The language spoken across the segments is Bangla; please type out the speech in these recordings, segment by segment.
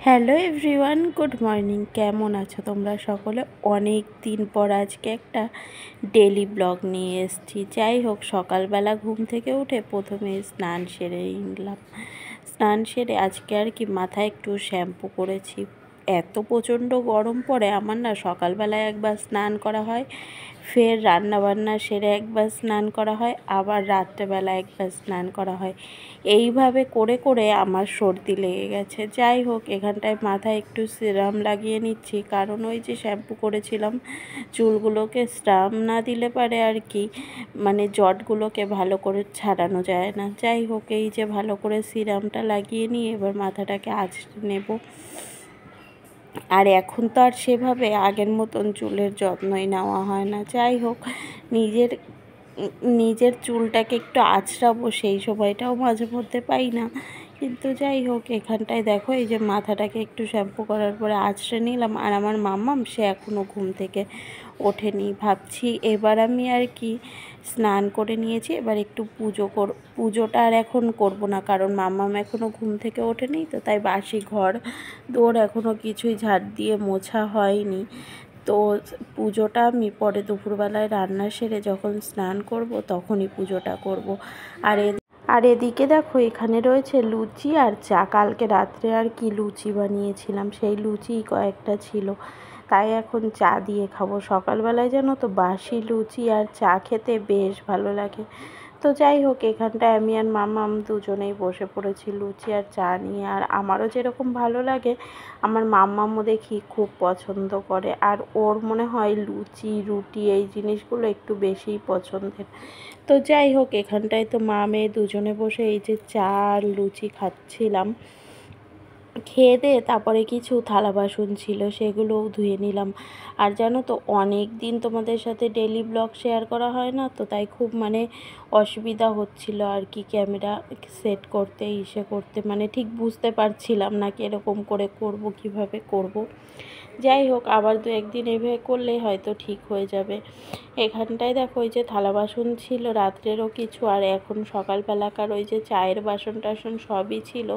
Hello everyone, good morning. কেমন আছো তোমরা সকলে? অনেক দিন পর আজকে একটা ডেলি ব্লগ নিয়ে এসেছি। যাই হোক, সকালবেলা ঘুম থেকে উঠে প্রথমে স্নান সেরে নিলাম। স্নান সেরে আজকে আর কি মাথায় একটু শ্যাম্পু করেছি। এত প্রচণ্ড গরম পড়ে আমার না, সকালবেলায় একবার স্নান করা হয়, ফের রান্নাবান্না সেরে একবার স্নান করা হয়, আবার রাত্রেবেলা একবার স্নান করা হয়। এইভাবে করে করে আমার সর্দি লেগে গেছে। যাই হোক, এখানটায় মাথায় একটু সিরাম লাগিয়ে নিচ্ছি, কারণ ওই যে শ্যাম্পু করেছিলাম চুলগুলোকে সিরাম না দিলে পারে আর কি মানে জটগুলোকে ভালো করে ছাড়ানো যায় না। যাই হোক, এই যে ভালো করে সিরামটা লাগিয়ে নিয়ে এবার মাথাটাকে আঁচড়ে নেব। আর এখন তো আর সেভাবে আগের মতন চুলের যত্নই নেওয়া হয় না। যাই হোক, নিজের নিজের চুলটাকে একটু আঁচড়াবো সেই সময়টাও মাঝে মধ্যে পাই না। কিন্তু যাই হোক, এখানটায় দেখো এই যে মাথাটাকে একটু শ্যাম্পু করার পরে আঁচড়ে নিলাম। আর আমার মাম্মাম সে এখনও ঘুম থেকে ওঠেনি। ভাবছি এবার আমি আর কি স্নান করে নিয়েছি, এবার একটু পুজোটা আর এখন করব না, কারণ মাম্মাম এখনও ঘুম থেকে ওঠেনি, তো তাই বাসি ঘর দৌড় এখনও কিছুই ঝাড় দিয়ে মোছা হয়নি। তো পুজোটা আমি পরে দুপুরবেলায় রান্না সেরে যখন স্নান করব তখনই পুজোটা করব। আর এদিকে দেখো, এখানে রয়েছে লুচি আর চা। কালকে রাত্রে আর কি লুচি বানিয়েছিলাম, সেই লুচিই কয়েকটা ছিল, তাই এখন চা দিয়ে খাবো। সকালবেলায় জানো তো বাসি লুচি আর চা খেতে বেশ ভালো লাগে। তো যাই হোক, এখানটায় আমি আর মাম্মাম দুজনেই বসে পড়েছি লুচি আর চা নিয়ে। আর আমারও যেরকম ভালো লাগে, আমার মাম্মামও দেখি খুব পছন্দ করে। আর ওর মনে হয় লুচি রুটি এই জিনিসগুলো একটু বেশিই পছন্দের। তো যাই হোক, এখানটায় তো মা মেয়ে দুজনে বসে এই যে চা আর লুচি খাচ্ছিলাম। খেয়ে দিয়ে তারপরে কিছু থালা বাসন ছিল, সেগুলোও ধুয়ে নিলাম। আর জানো তো, অনেক দিন তোমাদের সাথে ডেলি ব্লগ শেয়ার করা হয় না, তো তাই খুব অসুবিধা হচ্ছিল আর কি ক্যামেরা সেট করতে করতে, ঠিক বুঝতে পারছিলাম না কীরকম করে করব, কিভাবে করব। যাই হোক, আবার দু একদিন এভাবে করলেই হয়তো ঠিক হয়ে যাবে। এখানটায় দেখো ওই যে থালা বাসন ছিল রাত্রেরও কিছু, আর এখন সকালবেলাকার ওই যে চায়ের বাসন টাসন সবই ছিল,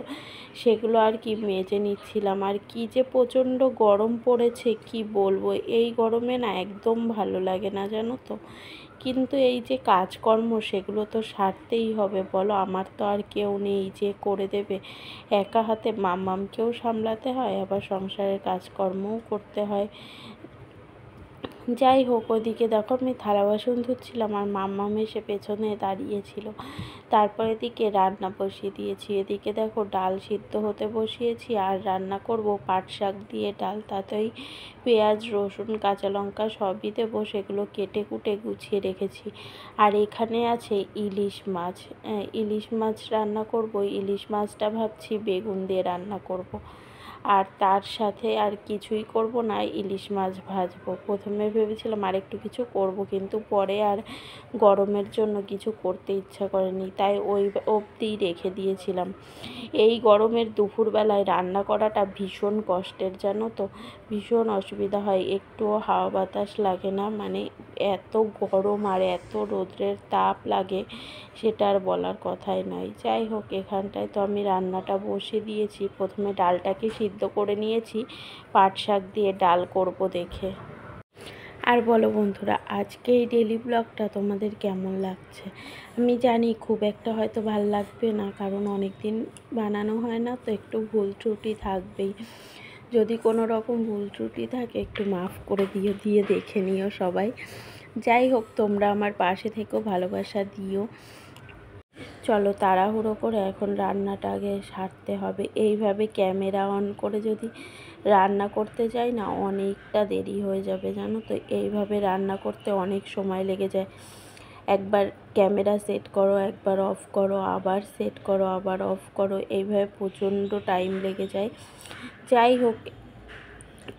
সেগুলো আর কি মেজে নিচ্ছিলাম। আর কি যে প্রচণ্ড গরম পড়েছে কি বলবো, এই গরমে না একদম ভালো লাগে না জানো তো। কিন্তু এই যে কাজকর্ম সেগুলো তো সারতেই হবে বলো, আমার তো আর কেউ নেই যে করে দেবে। একা হাতে মাম্মামকেও সামলাতে হয়, আবার সংসারের কাজকর্মও করতে হয়। যাই হোক, ওদিকে দেখো আমি থালা বাসন ধুচ্ছিলাম আর মাম্মাম এসে পেছনে দাঁড়িয়েছিল। তারপর এদিকে রান্না বসিয়ে দিয়েছি। এদিকে দেখো ডাল সিদ্ধ হতে বসিয়েছি, আর রান্না করব পাট শাক দিয়ে ডাল। তাতেই পেঁয়াজ রসুন কাঁচা লঙ্কা সবই দেবো, সেগুলো কেটে কুটে গুছিয়ে রেখেছি। আর এখানে আছে ইলিশ মাছ। ইলিশ মাছ রান্না করব। ইলিশ মাছটা ভাবছি বেগুন দিয়ে রান্না করব। আর তার সাথে আর কিছুই করব না, ইলিশ মাছ ভাজবো। প্রথমে ভেবেছিলাম আর একটু কিছু করব, কিন্তু পরে আর গরমের জন্য কিছু করতে ইচ্ছা করেনি, তাই ওই অবধিই রেখে দিয়েছিলাম। এই গরমের দুপুরবেলায় রান্না করাটা ভীষণ কষ্টের জানো তো, ভীষণ অসুবিধা হয়, একটুও হাওয়া বাতাস লাগে না। এত গরম আর এত রৌদ্রের তাপ লাগে, সেটা আর বলার কথাই নয়। যাই হোক, এখানটায় তো আমি রান্নাটা বসিয়ে দিয়েছি। প্রথমে ডালটাকে সিদ্ধ করে নিয়েছি, পাট শাক দিয়ে ডাল করব দেখে। আর বলো বন্ধুরা, আজকে এই ডেলি ব্লগটা তোমাদের কেমন লাগছে? আমি জানি খুব একটা হয়তো ভাল লাগবে না, কারণ অনেক দিন বানানো হয় না, তো একটু ভুল ত্রুটি থাকবেই। যদি কোনো রকম ভুল ত্রুটি থাকে একটু মাফ করে দিয়ে দেখে নিও সবাই। যাই হোক, তোমরা আমার পাশে থেকেও ভালোবাসা দিও। চলো, তাড়াহুড়ো করে এখন রান্নাটা আগে সারতে হবে। এইভাবে ক্যামেরা অন করে যদি রান্না করতে যাই না, অনেকটা দেরি হয়ে যাবে জানো তো। এইভাবে রান্না করতে অনেক সময় লেগে যায়। একবার ক্যামেরা সেট করো, একবার অফ করো, আবার সেট করো, আবার অফ করো, এইভাবে প্রচণ্ড টাইম লেগে যায়। যাই হোক,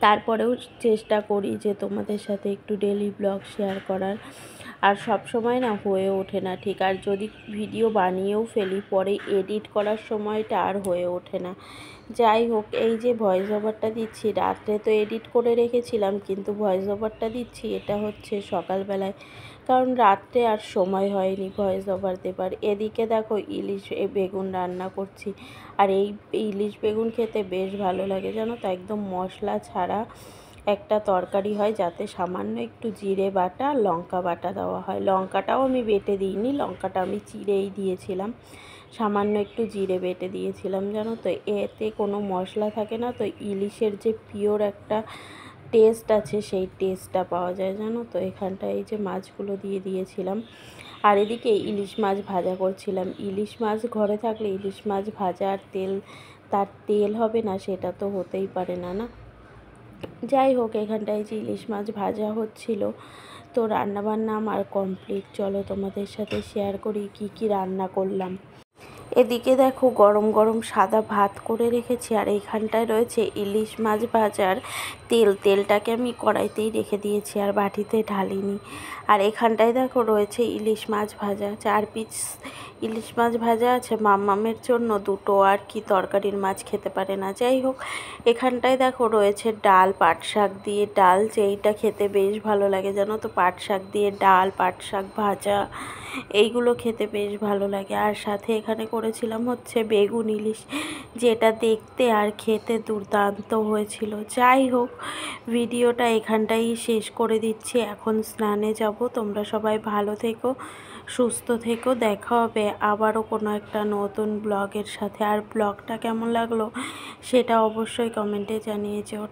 তারপরেও চেষ্টা করি যে তোমাদের সাথে একটু ডেলি ব্লগ শেয়ার করার। আর সব সময় না হয়ে ওঠে না ঠিক। আর যদি ভিডিও বানিয়েও ফেলি, পরে এডিট করার সময়টা আর হয়ে ওঠে না। যাই হোক, এই যে ভয়েস ওভারটা দিচ্ছি, রাত্রে তো এডিট করে রেখেছিলাম, কিন্তু ভয়েস ওভারটা দিচ্ছি এটা হচ্ছে সকালবেলায়, কারণ রাত্রে আর সময় হয়নি ভয়েস ওভার দেবার। এদিকে দেখো ইলিশ বেগুন রান্না করছি, আর এই ইলিশ বেগুন খেতে বেশ ভালো লাগে জানো তো, একদম মশলা ছাড়া একটা তরকারি হয়, যাতে সামান্য একটু জিরে বাটা লঙ্কা বাটা দেওয়া হয়। লঙ্কাটাও আমি বেটে দিইনি, লঙ্কাটা আমি চিড়েই দিয়েছিলাম, সামান্য একটু জিরে বেটে দিয়েছিলাম জানো তো। এতে কোনো মশলা থাকে না তো, ইলিশের যে পিওর একটা টেস্ট আছে সেই টেস্টটা পাওয়া যায় জানো তো। এখানটায় এই যে মাছগুলো দিয়ে দিয়েছিলাম, আর এদিকে ইলিশ মাছ ভাজা করছিলাম। ইলিশ মাছ ঘরে থাকলে ইলিশ মাছ ভাজা আর তার তেল হবে না সেটা তো হতেই পারে না, না। যাই হোক, এখানটায় যে ইলিশ মাছ ভাজা হচ্ছিল, তো রান্নাবান্না আমার কমপ্লিট। চলো তোমাদের সাথে শেয়ার করি কি কি রান্না করলাম। এদিকে দেখো গরম গরম সাদা ভাত করে রেখেছি, আর এইখানটায় রয়েছে ইলিশ মাছ ভাজার তেলটাকে আমি কড়াইতেই রেখে দিয়েছি, আর বাটিতে ঢালিনি। আর এখানটায় দেখো রয়েছে ইলিশ মাছ ভাজা, 4 পিস ইলিশ মাছ ভাজা আছে। মাম্মামের জন্য দুটো আর কি তরকারির মাছ খেতে পারে না। যাই হোক, এখানটায় দেখো রয়েছে ডাল, পাট শাক দিয়ে ডাল, যেইটা খেতে বেশ ভালো লাগে জানো তো। পাট শাক দিয়ে ডাল, পাট শাক ভাজা, এইগুলো খেতে বেশ ভালো লাগে। আর সাথে এখানে করেছিলাম হচ্ছে বেগুন ইলিশ, যেটা দেখতে আর খেতে দুর্দান্ত হয়েছিল। যাই হোক, ভিডিওটা এখানটাই শেষ করে দিচ্ছি, এখন স্নানে যাব। তোমরা সবাই ভালো থেকো, সুস্থ থেকো, দেখা হবে আবারও কোনো একটা নতুন ব্লগের সাথে। আর ব্লগটা কেমন লাগলো সেটা অবশ্যই কমেন্টে জানিয়ে যেও।